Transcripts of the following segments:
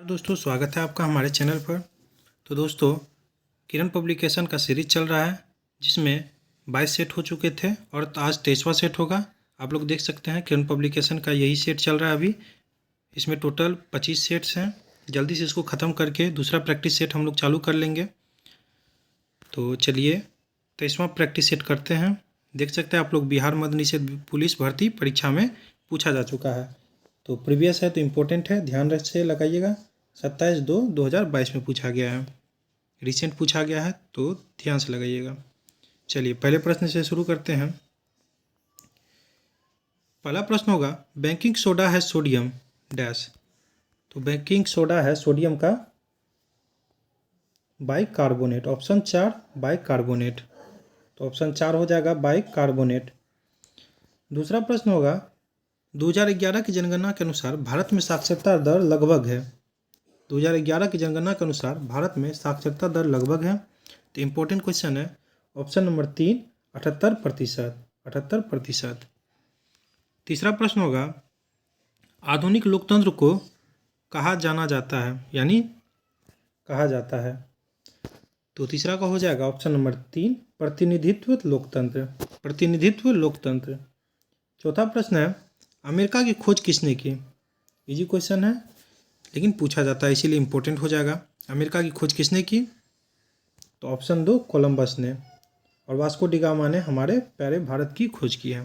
दोस्तों, स्वागत है आपका हमारे चैनल पर। तो दोस्तों, किरण पब्लिकेशन का सीरीज चल रहा है जिसमें 22 सेट हो चुके थे और आज 23वां सेट होगा। आप लोग देख सकते हैं किरण पब्लिकेशन का यही सेट चल रहा है अभी। इसमें टोटल 25 सेट्स हैं। जल्दी से इसको ख़त्म करके दूसरा प्रैक्टिस सेट हम लोग चालू कर लेंगे। तो चलिए 23वां प्रैक्टिस सेट करते हैं। देख सकते हैं आप लोग बिहार मद्य निषेध पुलिस भर्ती परीक्षा में पूछा जा चुका है। तो प्रीवियस है तो इम्पोर्टेंट है, ध्यान से लगाइएगा। 27/2/2022 में पूछा गया है, रिसेंट पूछा गया है, तो ध्यान से लगाइएगा। चलिए पहले प्रश्न से शुरू करते हैं। पहला प्रश्न होगा, बेकिंग सोडा है सोडियम डैश। तो बेकिंग सोडा है सोडियम का बाइकार्बोनेट। Option 4 bicarbonate. तो ऑप्शन 4 हो जाएगा बाइकार्बोनेट। दूसरा प्रश्न होगा, 2011 की जनगणना के अनुसार भारत में साक्षरता दर लगभग है। 2011 की जनगणना के अनुसार भारत में साक्षरता दर लगभग है। तो इम्पोर्टेंट क्वेश्चन है ऑप्शन नंबर 3 78%। 78%। तीसरा प्रश्न होगा, आधुनिक लोकतंत्र को कहा जाना जाता है, यानी कहा जाता है। तो तीसरा का हो जाएगा ऑप्शन नंबर 3 प्रतिनिधित्व लोकतंत्र। प्रतिनिधित्व लोकतंत्र। चौथा प्रश्न है, अमेरिका की खोज किसने की। इजी क्वेश्चन है लेकिन पूछा जाता है इसीलिए इम्पोर्टेंट हो जाएगा। अमेरिका की खोज किसने की। तो ऑप्शन 2 कोलंबस ने, और वास्को डी गामा ने हमारे प्यारे भारत की खोज की है।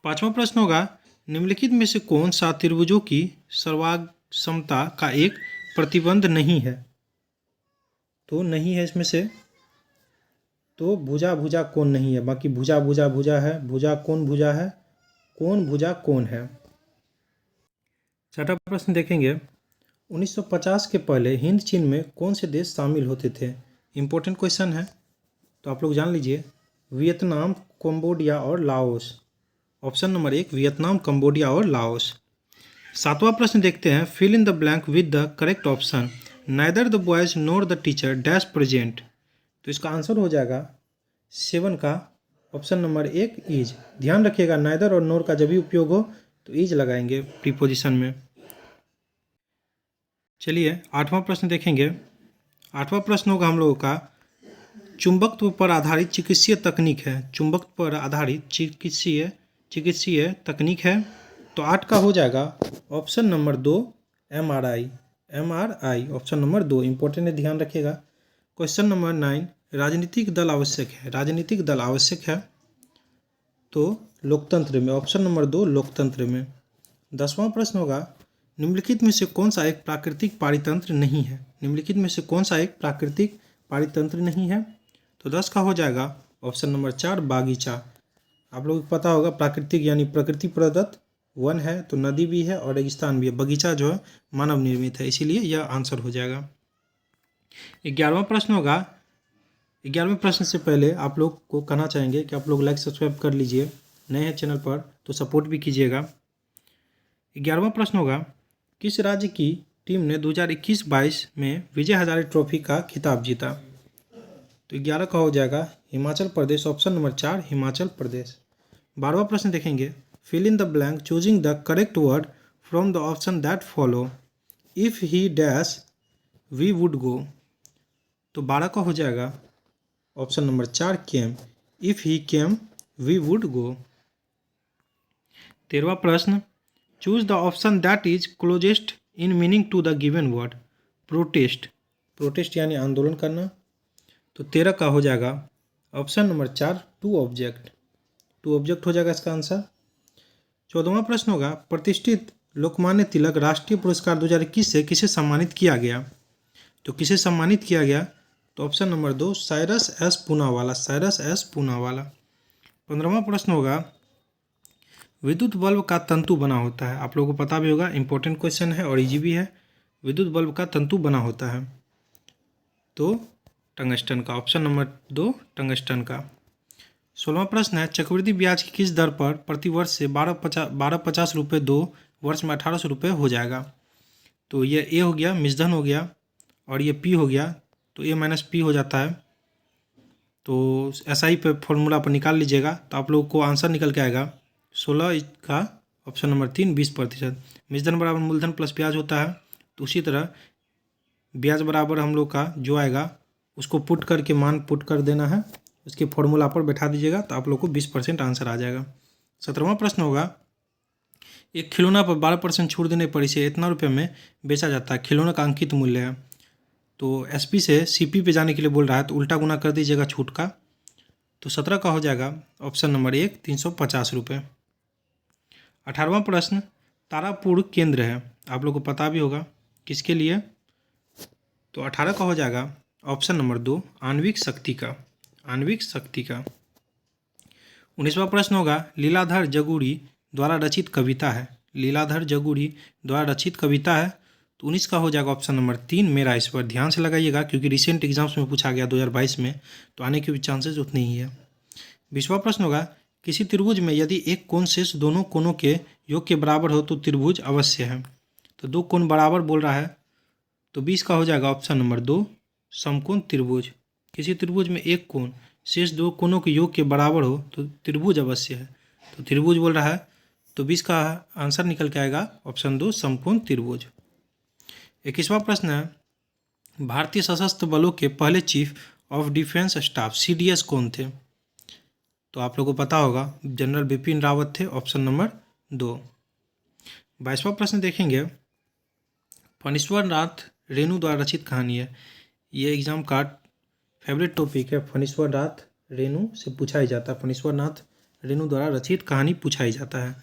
पांचवा प्रश्न होगा, निम्नलिखित में से कौन सा त्रिभुजों की सर्वागमता का एक प्रतिबंध नहीं है। तो नहीं है इसमें से, तो भुजा भुजा कौन नहीं है, बाकी भुजा भुजा भुजा है, भुजा है, कौन भुजा कौन है। छठा प्रश्न देखेंगे, 1950 के पहले हिंद चीन में कौन से देश शामिल होते थे। इम्पोर्टेंट क्वेश्चन है, तो आप लोग जान लीजिए, वियतनाम, कंबोडिया और Laos. Option number 1 Vietnam, Cambodia और लाओस। सातवां प्रश्न देखते हैं, fill in the blank with the correct option. Neither the boys nor the teacher dash present. तो इसका आंसर हो जाएगा 7 का ऑप्शन नंबर 1 इज। ध्यान रखिएगा, नाइदर और नोर का जब भी उपयोग हो तो इज लगाएंगे प्रीपोजिशन में। चलिए आठवां प्रश्न देखेंगे। आठवां प्रश्न होगा हम लोगों का, चुंबकत्व पर आधारित चिकित्सीय तकनीक है। चुंबकत्व पर आधारित चिकित्सीय तकनीक है। तो 8 का हो जाएगा option number 2 MRI। MRI option number 2 important है, ध्यान रखिएगा। क्वेश्चन नंबर 9, राजनीतिक दल आवश्यक है। राजनीतिक दल आवश्यक है तो लोकतंत्र में, ऑप्शन नंबर 2 लोकतंत्र में। 10वां प्रश्न होगा, निम्नलिखित में से कौन सा एक प्राकृतिक पारितंत्र नहीं है। निम्नलिखित में से कौन सा एक प्राकृतिक पारितंत्र नहीं है। तो 10 का हो जाएगा ऑप्शन नंबर 4 बागीचा। आप लोगों को पता होगा प्राकृतिक यानी प्रकृति प्रदत्त, वन है तो नदी भी है और रेगिस्तान भी है। बगीचा जो है मानव निर्मित है, इसीलिए यह आंसर हो जाएगा। 11वां प्रश्न होगा। 11वें प्रश्न से पहले आप लोग को कहना चाहेंगे कि आप लोग लाइक सब्सक्राइब कर लीजिए, नए हैं चैनल पर तो सपोर्ट भी कीजिएगा। 11वां प्रश्न होगा, किस राज्य की टीम ने 2021-22 में विजय हजारे ट्रॉफी का खिताब जीता। तो 11 का हो जाएगा हिमाचल प्रदेश। Option number 4 Himachal Pradesh. 12वां प्रश्न देखेंगे, fill in the blank choosing the correct word from the option that follow. If he dash we would go. तो 12 का हो जाएगा option number 4 came. If he came we would go. 13वां प्रश्न, choose the option that is closest in meaning to the given word. Protest. Protest यानी आंदोलन करना। तो 13 का हो जाएगा option number 4 to object. To object हो जाएगा इसका आंसर। 14वां प्रश्न होगा, प्रतिष्ठित लोकमान्य तिलक राष्ट्रीय पुरस्कार 2021 से किसे सम्मानित किया गया। तो किसे सम्मानित किया गया। तो ऑप्शन नंबर 2 साइरस एस पूनावाला। साइरस एस पूनावाला। 15वां प्रश्न होगा, विद्युत बल्ब का तंतु बना होता है। आप लोगों को पता भी होगा, इंपॉर्टेंट क्वेश्चन है और इजी भी है। विद्युत बल्ब का तंतु बना होता है तो टंगस्टन का। ऑप्शन नंबर 2 टंगस्टन का। 16वां प्रश्न है, चक्रवृद्धि ब्याज की किस दर पर प्रतिवर्ष से 1250 रुपये 2 वर्ष में 1800 रुपये हो जाएगा। तो ये ए हो गया, मिश्रधन हो गया, और ये पी हो गया, तो ए माइनस पी हो जाता है। तो SI पे फॉर्मूला पर निकाल लीजिएगा तो आप लोगों को आंसर निकल के आएगा 16 का ऑप्शन नंबर 3 20%। मूलधन बराबर मूलधन प्लस ब्याज होता है, तो उसी तरह ब्याज बराबर हम लोग का जो आएगा उसको पुट करके मान पुट कर देना है, उसके फॉर्मूला पर बैठा दीजिएगा तो आप लोग को 20% आंसर आ जाएगा। 17वां प्रश्न होगा, एक खिलौना पर 12% छूट देने पर इसे इतना रुपये में बेचा जाता है, खिलौना का अंकित मूल्य है। तो एसपी से सीपी पे जाने के लिए बोल रहा है, तो उल्टा गुना कर दीजिएगा छूट का, तो 17 का हो जाएगा ऑप्शन नंबर 1 350 रुपये। 18वां प्रश्न, तारापुर केंद्र है, आप लोग को पता भी होगा किसके लिए, तो 18 का हो जाएगा ऑप्शन नंबर 2 आणविक शक्ति का, आणविक शक्ति का। 19वां प्रश्न होगा, लीलाधर जगूड़ी द्वारा रचित कविता है, लीलाधर जगूड़ी द्वारा रचित कविता है, तो 19 का हो जाएगा ऑप्शन नंबर 3 मेरा ईश्वर। ध्यान से लगाइएगा क्योंकि रिसेंट एग्जाम्स में पूछा गया 2022 में, तो आने के भी चांसेस उतने ही है। 20वां प्रश्न होगा, किसी त्रिभुज में यदि एक कोण शेष दोनों कोणों के योग के बराबर हो तो त्रिभुज अवश्य है। तो दो कोण बराबर बोल रहा है, तो 20 का हो जाएगा ऑप्शन नंबर 2 समकोण त्रिभुज। किसी त्रिभुज में एक कोण शेष दो कोणों के योग के बराबर हो तो त्रिभुज अवश्य है, तो त्रिभुज बोल रहा है, तो 20 का आंसर निकल के आएगा ऑप्शन 2 समकोण त्रिभुज। 21वां प्रश्न है, भारतीय सशस्त्र बलों के पहले chief of defence staff CDS कौन थे, तो आप लोगों को पता होगा जनरल बिपिन रावत थे, ऑप्शन नंबर 2। 22वां प्रश्न देखेंगे, फणीश्वर नाथ रेणु द्वारा रचित कहानी है, ये एग्जाम का फेवरेट टॉपिक है, फणीश्वर नाथ रेणु से पूछा ही जाता है, फणीश्वर नाथ रेणु द्वारा रचित कहानी पूछा ही जाता है,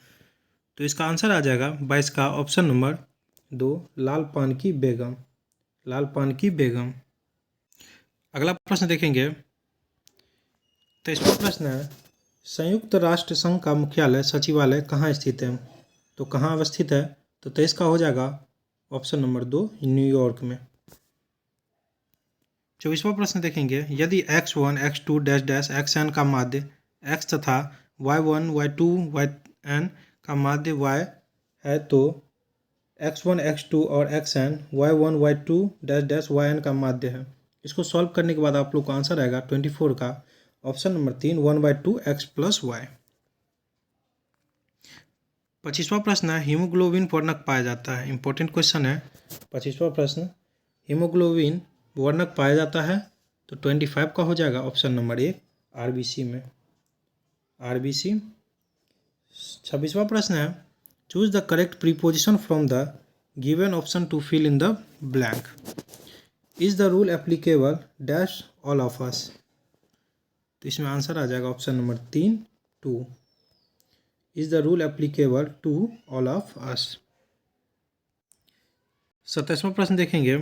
तो इसका आंसर आ जाएगा 22 का ऑप्शन नंबर 2 लाल पान की बेगम, लाल पान की बेगम। अगला प्रश्न देखेंगे, 23वां प्रश्न है, संयुक्त राष्ट्र संघ का मुख्यालय सचिवालय कहाँ स्थित है, तो कहाँ अवस्थित है, तो 23 का हो जाएगा ऑप्शन नंबर 2 न्यूयॉर्क में। 24वां प्रश्न देखेंगे, यदि x1 x2 dash dash xn का माध्य x तथा y1 y2 yn का माध्य y है तो x1 x2 और xn y1 y2 dash dash yn का माध्य है। इसको सॉल्व करने के बाद आप लोग का आंसर आएगा 24 का option number 3 1/2 x plus y। 25वां प्रश्न है, हीमोग्लोबिन वर्णक पाया जाता है, इंपॉर्टेंट क्वेश्चन है। 25वां प्रश्न, हीमोग्लोबिन वर्णक पाया जाता है, तो 25 का हो जाएगा ऑप्शन नंबर 1 RBC में, RBC। 26वां प्रश्न है, choose the correct preposition from the given option to fill in the blank. Is the rule applicable dash all of us, तो इसमें आंसर आ जाएगा option number 3 2 is the rule applicable to all of us. 27वां प्रश्न देखेंगे,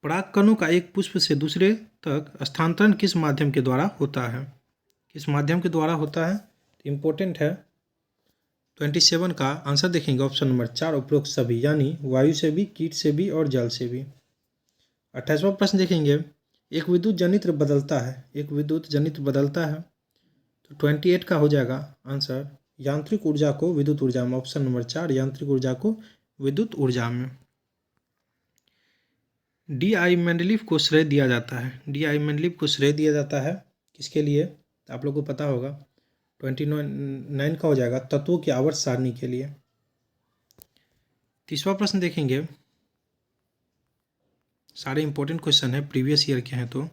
परागकणों का एक पुष्प से दूसरे तक स्थानांतरण किस माध्यम के द्वारा होता है, किस माध्यम के द्वारा होता है, तो इम्पोर्टेंट है। 27 का आंसर देखेंगे ऑप्शन नंबर 4 उपरोक्त सभी, यानी वायु से भी, कीट से भी और जल से भी। 28वां प्रश्न देखेंगे, एक विद्युत जनित्र बदलता है, एक विद्युत जनित्र बदलता है, तो 28 का हो जाएगा आंसर यांत्रिक ऊर्जा को विद्युत ऊर्जा में, ऑप्शन नंबर 4 यांत्रिक ऊर्जा को विद्युत ऊर्जा में। DI मेंडलीव को श्रेय दिया जाता है, DI मेंडलीव को श्रेय दिया जाता है किसके लिए, तो आप लोग को पता होगा 29 का हो जाएगा तत्वों की आवर्त सारणी के लिए। 30वां प्रश्न देखेंगे, सारे इंपॉर्टेंट क्वेश्चन है, प्रीवियस ईयर के हैं, तो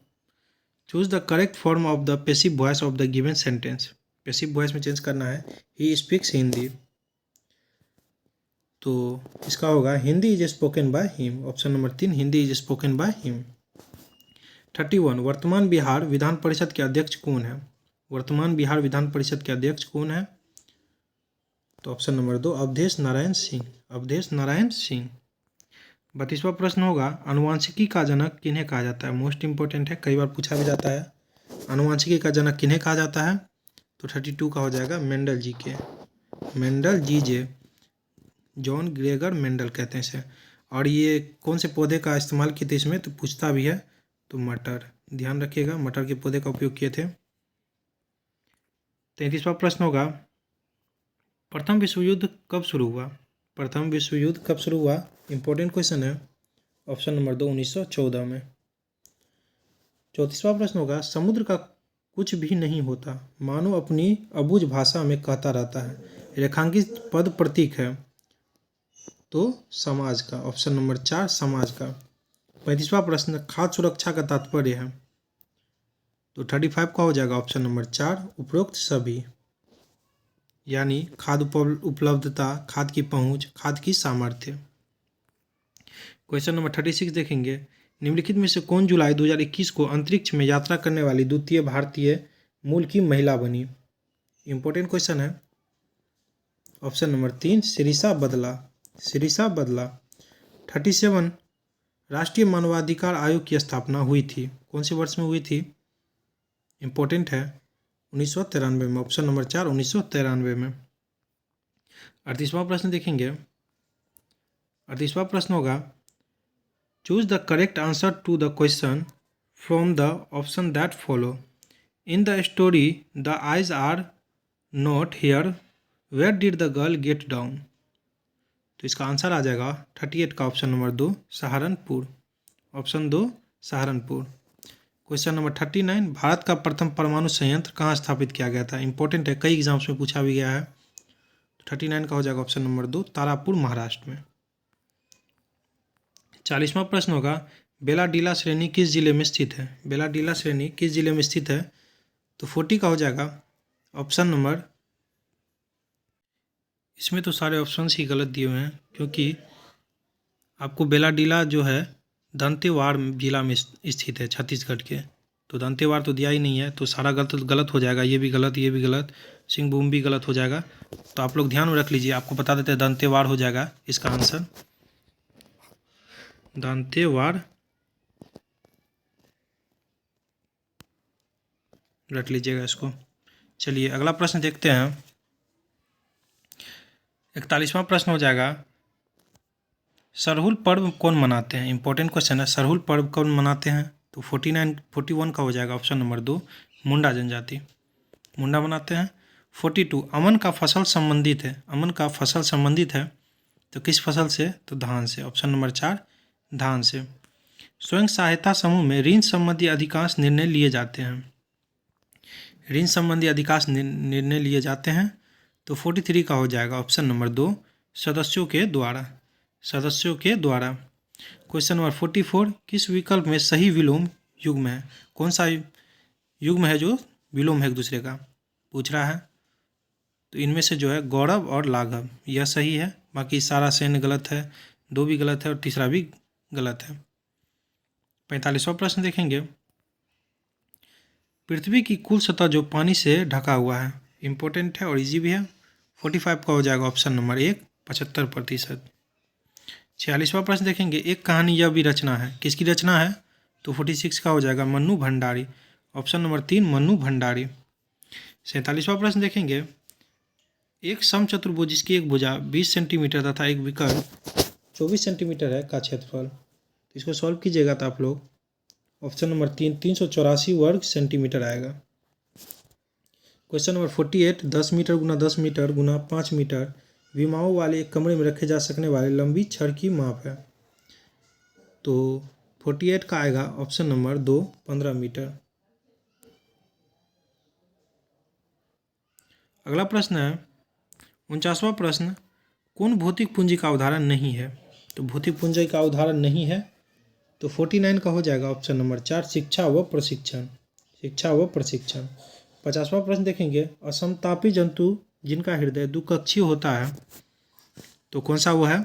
choose the correct form of the passive voice of the given sentence. Passive voice में चेंज करना है, ही स्पीक्स हिंदी, तो इसका होगा Hindi is spoken by him, option number 3 Hindi is spoken by him. 31 वर्तमान बिहार विधान परिषद के अध्यक्ष कौन है, वर्तमान बिहार विधान परिषद के अध्यक्ष कौन है, तो ऑप्शन नंबर 2 अवधेश नारायण सिंह, अवधेश नारायण सिंह। 32वां प्रश्न होगा, आनुवांशिकी का जनक किन्हें कहा जाता है, मोस्ट इंपॉर्टेंट है, कई बार पूछा भी जाता है, आनुवांशिकी का जनक किन्हें कहा जाता है, तो 32 का हो जाएगा मेंडल जी के, मेंडल जी जे, जॉन ग्रेगर मेंडल कहते हैं इसे। और ये कौन से पौधे का इस्तेमाल किए थे इसमें, तो पूछता भी है, तो मटर, ध्यान रखिएगा मटर के पौधे का उपयोग किए थे। 33वां प्रश्न होगा, प्रथम विश्व युद्ध कब शुरू हुआ, प्रथम विश्व युद्ध कब शुरू हुआ, इंपॉर्टेंट क्वेश्चन है, ऑप्शन नंबर 2 1914 में। 34वां प्रश्न होगा, समुद्र का कुछ भी नहीं होता, मानो अपनी अबूझ भाषा में कहता रहता है, रेखांकित पद प्रतीक है तो समाज का, ऑप्शन नंबर 4 समाज का। 35वां प्रश्न, खाद्य सुरक्षा का तात्पर्य है तो 35 का हो जाएगा ऑप्शन नंबर 4 उपरोक्त सभी, यानी खाद्य उपलब्धता, खाद्य की पहुंच, खाद्य की सामर्थ्य। क्वेश्चन नंबर 36 देखेंगे, निम्नलिखित में से कौन जुलाई 2021 को अंतरिक्ष में यात्रा करने वाली द्वितीय भारतीय मूल की महिला बनी? इंपॉर्टेंट क्वेश्चन है। ऑप्शन नंबर 3 शिरीषा बदला, शिरीषा बदला। 37 राष्ट्रीय मानवाधिकार आयोग की स्थापना हुई थी, कौन से वर्ष में हुई थी? इंपॉर्टेंट है 1993 में, ऑप्शन नंबर 4 1993 में। 38वां प्रश्न देखेंगे, 38वां प्रश्न होगा, choose the correct answer to the question from the option that follow. In the story the eyes are not here, where did the girl get down? तो इसका आंसर आ जाएगा 38 का option number 2 Saharanpur, option 2 Saharanpur. Question number 39, Bharat का प्रथम परमाणु संयंत्र कहाँ स्थापित किया गया था? इंपॉर्टेंट है, कई एग्जाम्स में पूछा भी गया है। 39 का हो जाएगा ऑप्शन नंबर 2 तारापुर महाराष्ट्र में। 40वां प्रश्न होगा, बेलाडीला श्रेणी किस जिले में स्थित है? बेलाडीला श्रेणी किस जिले में स्थित है? तो 40 का हो जाएगा ऑप्शन नंबर, इसमें तो सारे ऑप्शंस ही गलत दिए हुए हैं क्योंकि आपको बेलाडीला जो है दंतेवाड़ जिला में स्थित है छत्तीसगढ़ के, तो दंतेवाड़ तो दिया ही नहीं है, तो सारा गलत हो जाएगा, ये भी गलत, ये भी गलत, सिंहभूम भी गलत हो जाएगा। तो आप लोग ध्यान में रख लीजिए, आपको बता देते हैं दंतेवाड़ हो जाएगा इसका आंसर, दंतेवाड़ रख लीजिएगा इसको। चलिए अगला प्रश्न देखते हैं। 41वां प्रश्न हो जाएगा, सरहुल पर्व कौन मनाते हैं? इंपॉर्टेंट क्वेश्चन है, सरहुल पर्व कौन मनाते हैं? तो 41 का हो जाएगा ऑप्शन नंबर 2 मुंडा जनजाति, मुंडा मनाते हैं। 42 अमन का फसल संबंधित है, अमन का फसल संबंधित है तो किस फसल से? तो धान से, ऑप्शन नंबर 4 धान से। स्वयं सहायता समूह में ऋण संबंधी अधिकांश निर्णय लिए जाते हैं, ऋण संबंधी अधिकांश निर्णय लिए जाते हैं तो 43 का हो जाएगा ऑप्शन नंबर 2 सदस्यों के द्वारा, सदस्यों के द्वारा। क्वेश्चन नंबर 44, किस विकल्प में सही विलोम युग्म है? कौन सा युग्म है जो विलोम है एक दूसरे का पूछ रहा है? तो इनमें से जो है गौरव और लाघव यह सही है, बाकी सारा सेन गलत है, 2 भी गलत है और तीसरा भी गलत है। 45वां प्रश्न देखेंगे, पृथ्वी की कुल सतह जो पानी से ढका हुआ है, इंपॉर्टेंट है और इजी भी है। 45 का हो जाएगा ऑप्शन नंबर 1 75%। 46वां प्रश्न देखेंगे, एक कहानी यह भी रचना है, किसकी रचना है? तो 46 का हो जाएगा मन्नू भंडारी, ऑप्शन नंबर 3 मन्नू भंडारी। 47वां प्रश्न देखेंगे, एक समचतुर्भुज जिसकी एक भुजा 20 सेंटीमीटर तथा एक विकर्ण 24 सेंटीमीटर है का क्षेत्रफल, इसको सॉल्व कीजिएगा तो आप लोग ऑप्शन नंबर 3 384 वर्ग सेंटीमीटर आएगा। क्वेश्चन नंबर 48, 10 मीटर गुना 10 मीटर गुना 5 मीटर विमाओं वाले एक कमरे में रखे जा सकने वाले लंबी छड़ की माप है, तो 48 का आएगा ऑप्शन नंबर 2 15 मीटर। अगला प्रश्न है 49वां प्रश्न, कौन भौतिक पूंजी का उदाहरण नहीं है? तो भौतिक पूंजी का उदाहरण नहीं है तो 49 का हो जाएगा ऑप्शन नंबर 4 शिक्षा व प्रशिक्षण, शिक्षा व प्रशिक्षण। 50वां प्रश्न देखेंगे, असमतापी जंतु जिनका हृदय द्विकक्षीय होता है तो कौन सा वो है?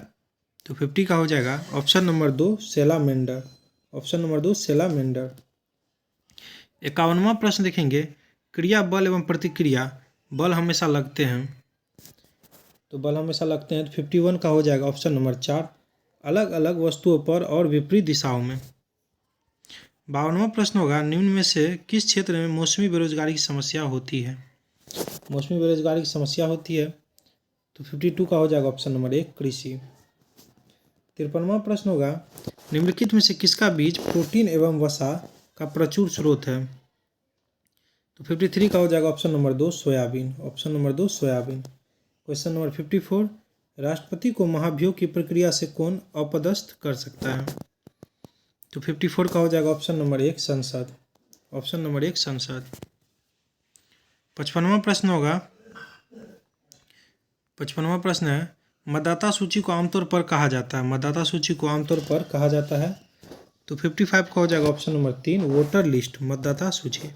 तो 50 का हो जाएगा option number 2 salamander, option number 2 salamander. 51वां प्रश्न देखेंगे, क्रिया बल एवं प्रतिक्रिया बल हमेशा लगते हैं, तो बल हमेशा लगते हैं तो 51 का हो जाएगा ऑप्शन नंबर 4 अलग अलग वस्तुओं पर और विपरीत दिशाओं में। 52वां प्रश्न होगा, निम्न में से किस क्षेत्र में मौसमी बेरोजगारी की समस्या होती है? मौसमी बेरोजगारी की समस्या होती है तो 52 का हो जाएगा ऑप्शन नंबर 1 कृषि। 53वां प्रश्न होगा, निम्नलिखित में से किसका बीज प्रोटीन एवं वसा का प्रचुर स्रोत है? तो 53 का हो जाएगा option number 2 soybean, option number 2 soybean. Question number 54, राष्ट्रपति को महाभियोग की प्रक्रिया से कौन अपदस्थ कर सकता है? तो 54 का हो जाएगा ऑप्शन नंबर 1 संसद, ऑप्शन नंबर 1 संसद। 55वां प्रश्न होगा, 55वां प्रश्न है, मतदाता सूची को आमतौर पर कहा जाता है। मतदाता सूची को आमतौर पर कहा जाता है। तो 55 का हो जाएगा ऑप्शन नंबर 3 वोटर लिस्ट, मतदाता सूची।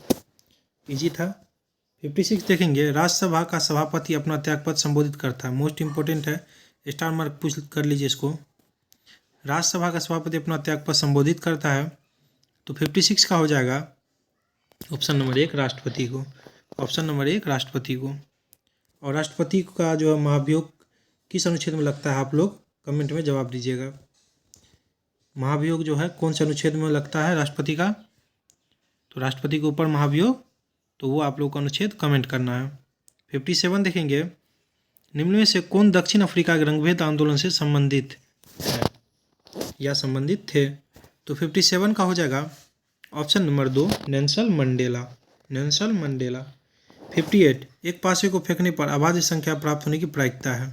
इजी था। 56 देखेंगे, राज्यसभा का सभापति अपना त्यागपत्र संबोधित करता है। मोस्ट इंपोर्टेंट है, स्टार मार्क पूछ कर लीजिए इसको। राज्यसभा का सभापति अपना त्यागपत्र संबोधित करता है। तो 56 का हो जाएगा ऑप्शन नंबर 1 राष्ट्रपति को। ऑप्शन नंबर 1 राष्ट्रपति को। और राष्ट्रपति का जो है महाभियोग किस अनुच्छेद में लगता है, आप लोग कमेंट में जवाब दीजिएगा। महाभियोग जो है कौन से अनुच्छेद में लगता है राष्ट्रपति का? तो राष्ट्रपति के ऊपर महाभियोग, तो वो आप लोग को अनुच्छेद कमेंट करना है। 57 देखेंगे, निम्न में से कौन दक्षिण अफ्रीका के रंगभेद आंदोलन से संबंधित है या संबंधित थे? तो 57 का हो जाएगा option number 2 Nelson Mandela. Nelson Mandela. 58 एक पासे को फेंकने पर अभाज्य संख्या प्राप्त होने की प्रायिकता है।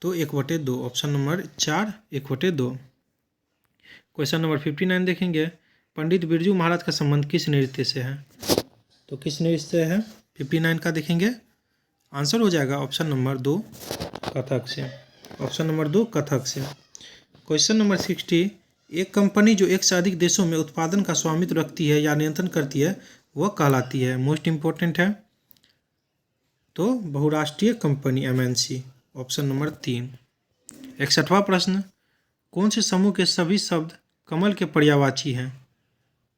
तो 1/2। Option number 4 1/2। क्वेश्चन नंबर 59 देखेंगे, पंडित बिरजू महाराज का संबंध किस नृत्य से है? तो किस नृत्य से है 59 का देखेंगे? आंसर हो जाएगा ऑप्शन नंबर 2 कथक से। ऑप्शन नंबर 2 कथक से। क्वेश्चन नंबर 60, एक कंपनी जो एक से अधिक देशों में उत्पादन का स्वामित्व रखती है या नियंत्रण करती है वह कहलाती है। मोस्ट इंपोर्टेंट है, तो बहुराष्ट्रीय कंपनी MNC। Option number 3। 61वां प्रश्न, कौन से समूह के सभी शब्द कमल के पर्यायवाची हैं?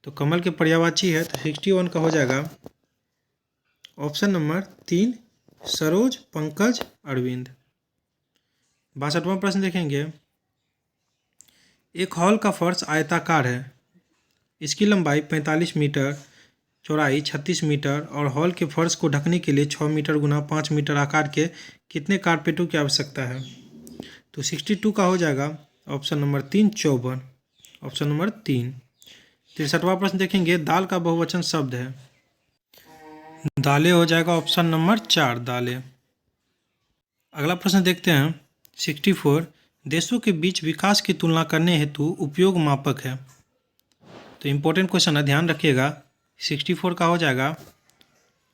तो कमल के पर्यायवाची है, तो 61 का हो जाएगा ऑप्शन नंबर 3 सरोज, पंकज, अरविंद। 62वां प्रश्न देखेंगे, एक हॉल का फर्श आयताकार है, इसकी लंबाई 45 मीटर, चौड़ाई 36 मीटर और हॉल के फर्श को ढकने के लिए 6 मीटर गुना 5 मीटर आकार के कितने कारपेटों की आवश्यकता है? तो 62 का हो जाएगा ऑप्शन नंबर 3 54। Option number 3। 63वां प्रश्न देखेंगे, दाल का बहुवचन शब्द है। दालें हो जाएगा ऑप्शन नंबर 4 दालें। अगला प्रश्न देखते हैं 64, देशों के बीच विकास की तुलना करने हेतु उपयोग मापक है। तो इम्पोर्टेंट क्वेश्चन है, ध्यान रखिएगा। 64 का हो जाएगा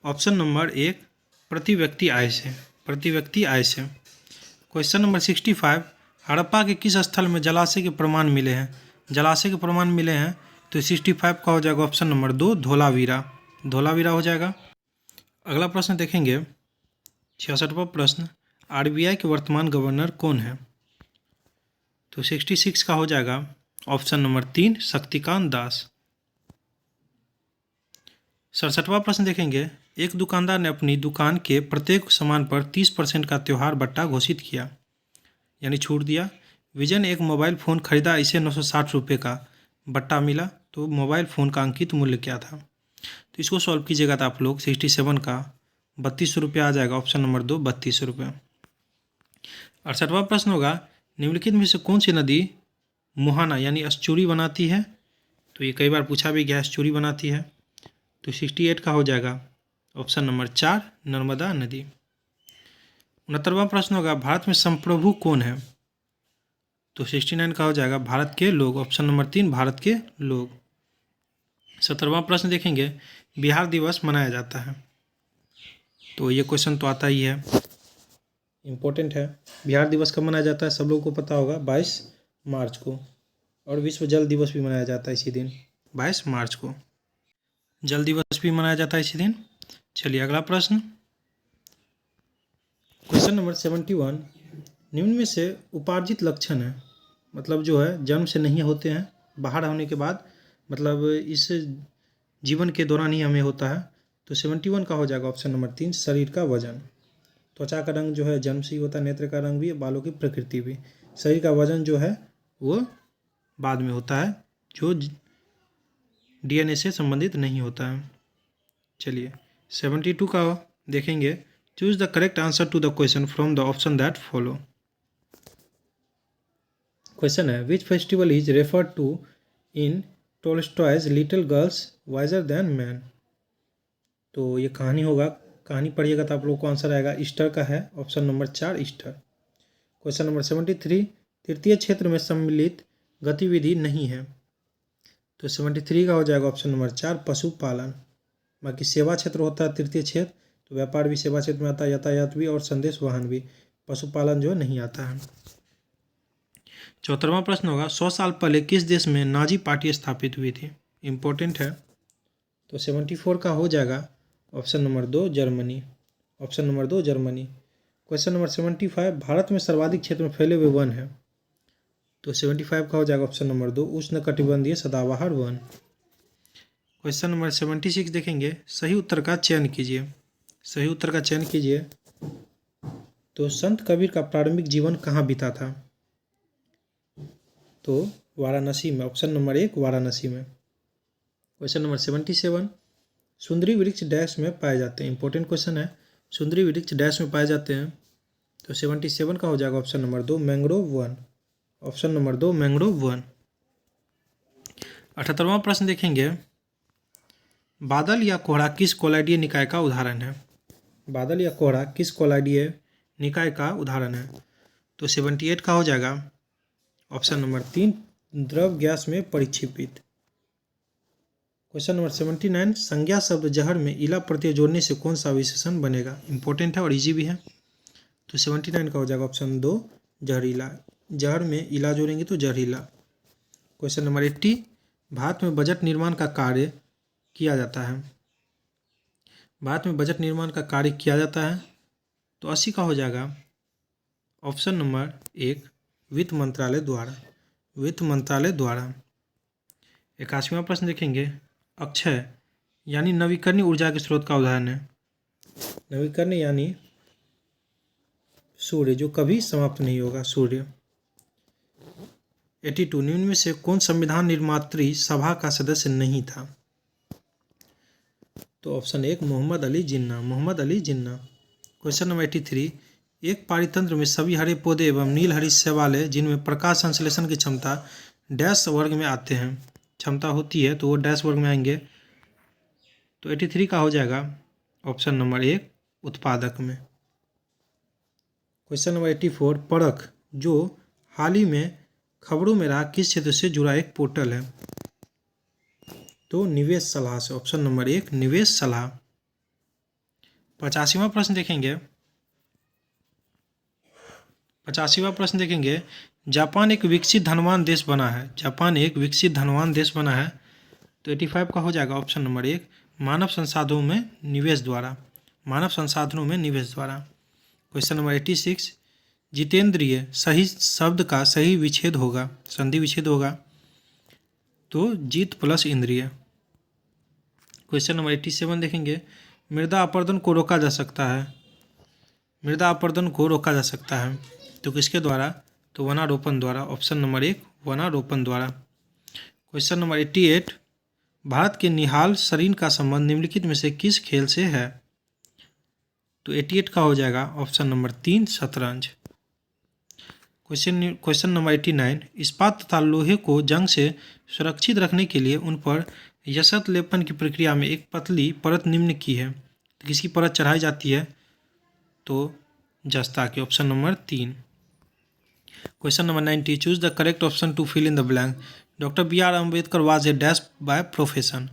ऑप्शन नंबर 1 प्रति व्यक्ति आय से। प्रति व्यक्ति आय से। क्वेश्चन नंबर 65, हड़प्पा के किस स्थल में जलाशय के प्रमाण मिले हैं? जलाशय के प्रमाण मिले हैं, तो 65 का हो जाएगा ऑप्शन नंबर 2 धोलावीरा। धोलावीरा हो जाएगा। अगला प्रश्न देखेंगे 66वां प्रश्न, RBI के वर्तमान गवर्नर कौन है? तो 66 का हो जाएगा ऑप्शन नंबर 3 शक्तिकांत दास। 67वां प्रश्न देखेंगे, एक दुकानदार ने अपनी दुकान के प्रत्येक सामान पर 30% का त्योहार बट्टा घोषित किया, यानी छूट दिया। विजय ने एक मोबाइल फ़ोन खरीदा, इसे 960 रुपये का बट्टा मिला, तो मोबाइल फ़ोन का अंकित मूल्य क्या था? तो इसको सॉल्व कीजिएगा तो आप लोग 67 का 3200 रुपये आ जाएगा। ऑप्शन नंबर 2 3200 रुपये। 68वां प्रश्न होगा, निम्नलिखित में से कौन सी नदी मुहाना यानी एस्चुरी बनाती है? तो ये कई बार पूछा भी गया, एस्चुरी बनाती है। तो 68 का हो जाएगा ऑप्शन नंबर 4 नर्मदा नदी। 69वां प्रश्न होगा, भारत में संप्रभु कौन है? तो 69 का हो जाएगा भारत के लोग। ऑप्शन नंबर 3 भारत के लोग। 70वां प्रश्न देखेंगे, बिहार दिवस मनाया जाता है। तो ये क्वेश्चन तो आता ही है, इम्पोर्टेंट है। बिहार दिवस कब मनाया जाता है सब लोगों को पता होगा, 22 मार्च को। और विश्व जल दिवस भी मनाया जाता है इसी दिन, 22 मार्च को जल दिवस भी मनाया जाता है इसी दिन। चलिए अगला प्रश्न, क्वेश्चन नंबर 71, निम्न में से उपार्जित लक्षण है, मतलब जो है जन्म से नहीं होते हैं, बाहर होने के बाद, मतलब इस जीवन के दौरान ही हमें होता है। तो 71 का हो जाएगा ऑप्शन नंबर 3 शरीर का वजन। त्वचा का रंग जो है जन्म से ही होता है, नेत्र का रंग भी, बालों की प्रकृति भी। शरीर का वजन जो है वो बाद में होता है, जो DNA से संबंधित नहीं होता है। चलिए 72 का देखेंगे, choose the correct answer to the question from the option that follow. Question है, which festival is referred to in Tolstoy's little girls wiser than man? तो ये कहानी होगा, कहानी पढ़िएगा तो आप लोग को आंसर आएगा, ईस्टर का है। Option number 4 Easter. Question number 73, तृतीय क्षेत्र में सम्मिलित गतिविधि नहीं है। तो 73 का हो जाएगा ऑप्शन नंबर 4 पशुपालन। बाकी सेवा क्षेत्र होता है तृतीय क्षेत्र, तो व्यापार भी सेवा क्षेत्र में आता है, यातायात भी और संदेश वाहन भी। पशुपालन जो नहीं आता है। 74वां प्रश्न होगा 100 साल पहले किस देश में नाजी पार्टी स्थापित हुई थी? इंपॉर्टेंट है। तो 74 का हो जाएगा option number 2 Germany. Option number 2 Germany. Question number 75 Bharat में सर्वाधिक क्षेत्र में फैले हुए वन है। तो 75 का हो जाएगा ऑप्शन नंबर 2 उष्णकटिबंधीय सदाबहार वन। क्वेश्चन नंबर 76 देखेंगे सही उत्तर का चयन कीजिए। सही उत्तर का चयन कीजिए। तो संत कबीर का प्रारंभिक जीवन कहाँ बीता था? तो वाराणसी में। ऑप्शन नंबर 1 वाराणसी में। क्वेश्चन नंबर 77 सुंदरी वृक्ष डैश में पाए जाते हैं। इंपॉर्टेंट क्वेश्चन है। सुंदरी वृक्ष डैश में पाए जाते हैं। तो 77 का हो जाएगा ऑप्शन नंबर 2 मैंग्रोव वन। ऑप्शन नंबर 2 मैंग्रोव वन। 78वां प्रश्न देखेंगे बादल या कोहरा किस कोलाइडीय निकाय का उदाहरण है? बादल या कोहरा किस कोलाइडीय निकाय का उदाहरण है? तो 78 का हो जाएगा ऑप्शन नंबर 3 द्रव गैस में परिक्षेपित। क्वेश्चन नंबर 79 संज्ञा शब्द जहर में इला प्रत्यय जोड़ने से कौन सा विशेषण बनेगा? इंपॉर्टेंट है और इजी भी है। तो 79 का हो जाएगा ऑप्शन 2 जहरीला। जहर में इला जोड़ेंगे तो जहरीला। क्वेश्चन नंबर 80 भारत में बजट निर्माण का कार्य किया जाता है। भारत में बजट निर्माण का कार्य किया जाता है। तो 80 का हो जाएगा ऑप्शन नंबर 1 वित्त मंत्रालय द्वारा। वित्त मंत्रालय द्वारा। 81वां प्रश्न देखेंगे अक्षय यानी नवीकरणीय ऊर्जा के स्रोत का उदाहरण है। नवीकरणीय यानी सूर्य जो कभी समाप्त नहीं होगा सूर्य। 82 निम्न में से कौन संविधान निर्मात्री सभा का सदस्य नहीं था? तो option 1 Mohammad Ali Jinnah. Mohammad Ali Jinnah. Question number 83 एक पारितंत्र में सभी हरे पौधे एवं नील हरी शैवालें जिनमें प्रकाश संश्लेषण की क्षमता डैश वर्ग में आते हैं क्षमता होती है तो वो डैश वर्ग में आएंगे। तो 83 का हो जाएगा ऑप्शन नंबर 1 उत्पादक में। क्वेश्चन नंबर 84 परख जो हाल ही में खबरों में रहा किस क्षेत्र से जुड़ा एक पोर्टल है? तो निवेश सलाह से। ऑप्शन नंबर 1 निवेश सलाह। 85वां प्रश्न देखेंगे। 85वां प्रश्न देखेंगे जापान एक विकसित धनवान देश बना है। जापान एक विकसित धनवान देश बना है। तो 85 का हो जाएगा ऑप्शन नंबर 1 मानव संसाधनों में निवेश द्वारा। मानव संसाधनों में निवेश द्वारा। क्वेश्चन नंबर 86 जितेंद्रिय सही शब्द का सही विच्छेद होगा संधि विच्छेद होगा तो जीत प्लस इंद्रिय। क्वेश्चन नंबर 87 देखेंगे मृदा अपरदन को रोका जा सकता है। मृदा अपरदन को रोका जा सकता है तो किसके द्वारा? तो वनारोपण द्वारा। ऑप्शन नंबर 1 वनारोपण द्वारा। क्वेश्चन नंबर 88 भारत के निहाल सरीन का संबंध निम्नलिखित में से किस खेल से है? तो 88 का हो जाएगा ऑप्शन नंबर 3 शतरंज। क्वेश्चन नंबर 89 इस्पात तथा लोहे को जंग से सुरक्षित रखने के लिए उन पर यशत लेपन की प्रक्रिया में एक पतली परत निम्न की है तो किसकी परत चढ़ाई जाती है? तो जस्ता की। Option number 3। Question number 90 choose the correct option to fill in the blank. Doctor B R Ambedkar was a dash by profession.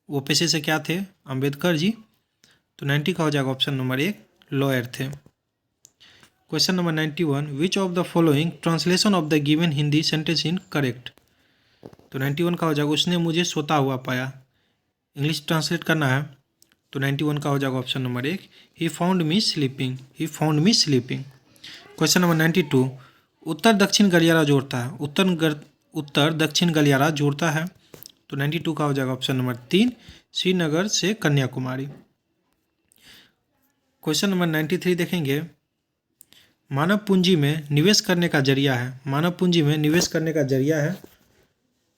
वो पेशे से क्या थे? अम्बेडकर जी। तो 90 का हो जाएगा ऑप्शन नंबर 1 लॉयर थे। Question number 91 which of the following translation of the given Hindi sentence in correct. तो 91 का हो जाएगा उसने मुझे सोता हुआ पाया। इंग्लिश ट्रांसलेट करना है तो 91 का हो जाएगा option number 1 he found me sleeping. He found me sleeping. Question number 92 उत्तर दक्षिण गलियारा जोड़ता है। उत्तर दक्षिण गलियारा जोड़ता है तो 92 का हो जाएगा ऑप्शन नंबर 3 श्रीनगर से कन्याकुमारी। क्वेश्चन नंबर 93 देखेंगे मानव पूंजी में निवेश करने का जरिया है। मानव पूंजी में निवेश करने का जरिया है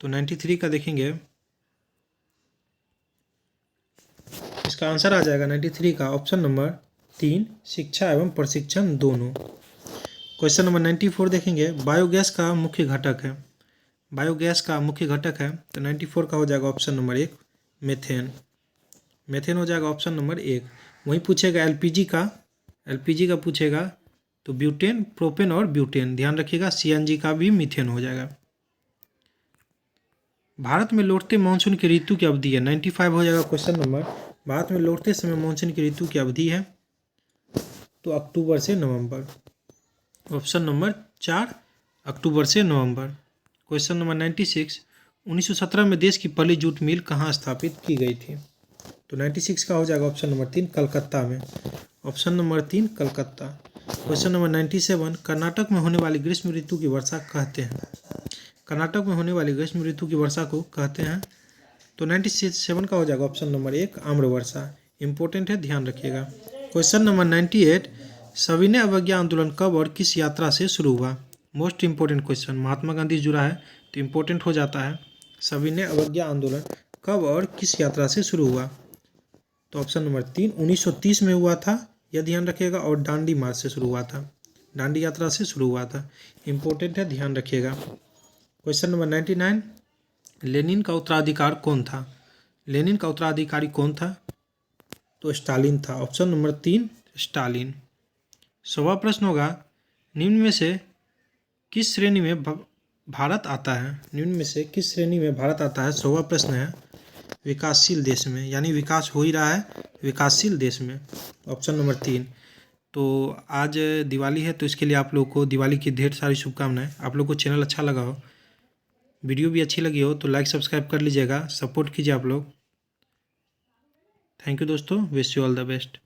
तो 93 का देखेंगे इसका आंसर आ जाएगा 93 का ऑप्शन नंबर 3 शिक्षा एवं प्रशिक्षण दोनों। क्वेश्चन नंबर 94 देखेंगे बायोगैस का मुख्य घटक है। बायोगैस का मुख्य घटक है तो 94 का हो जाएगा ऑप्शन नंबर 1 मेथेन। मेथेन हो जाएगा ऑप्शन नंबर 1। वहीं पूछेगा एलपीजी का पूछेगा तो ब्यूटेन प्रोपेन और ब्यूटेन ध्यान रखिएगा। सीएनजी का भी मीथेन हो जाएगा। भारत में लौटते मानसून की ऋतु की अवधि है 95 हो जाएगा क्वेश्चन नंबर। भारत में लौटते समय मानसून की ऋतु की अवधि है तो अक्टूबर से नवंबर। ऑप्शन नंबर 4 अक्टूबर से नवंबर। क्वेश्चन नंबर 96 1917 में देश की पहली जूट मिल कहाँ स्थापित की गई थी? तो 96 का हो जाएगा ऑप्शन नंबर 3 कलकत्ता में। Option number 3 Calcutta. Question number 97 Karnataka में होने वाली ग्रीष्म ऋतु की वर्षा कहते हैं। कर्नाटक में होने वाली ग्रीष्म ऋतु की वर्षा को कहते हैं। तो 97 का हो जाएगा ऑप्शन नंबर 1 आम्र वर्षा। इंपॉर्टेंट है, ध्यान रखिएगा। क्वेश्चन नंबर 98 सविनय अवज्ञा आंदोलन कब और किस यात्रा से शुरू हुआ? Most important question, Mahatma Gandhi जुड़ा है तो इम्पोर्टेंट हो जाता है। सविनय अवज्ञा आंदोलन कब और किस यात्रा से शुरू हुआ? तो ऑप्शन नंबर 3 1930 में हुआ था, यह ध्यान रखिएगा, और दांडी मार्च से शुरू हुआ था, दांडी यात्रा से शुरू हुआ था। इंपॉर्टेंट है, ध्यान रखिएगा। क्वेश्चन नंबर 99 लेनिन का उत्तराधिकार कौन था? लेनिन का उत्तराधिकारी कौन था? तो स्टालिन था। Option number 3 Stalin. 100वां प्रश्न होगा निम्न में से किस श्रेणी में भारत आता है? निम्न में से किस श्रेणी में भारत आता है? 100वां प्रश्न है विकासशील देश में, यानी विकास हो ही रहा है विकासशील देश में। Option number 3। तो आज दिवाली है तो इसके लिए आप लोग को दिवाली की ढेर सारी शुभकामनाएं। आप लोग को चैनल अच्छा लगा हो, वीडियो भी अच्छी लगी हो तो लाइक सब्सक्राइब कर लीजिएगा, सपोर्ट कीजिए आप लोग। थैंक यू दोस्तों, wish you all the best.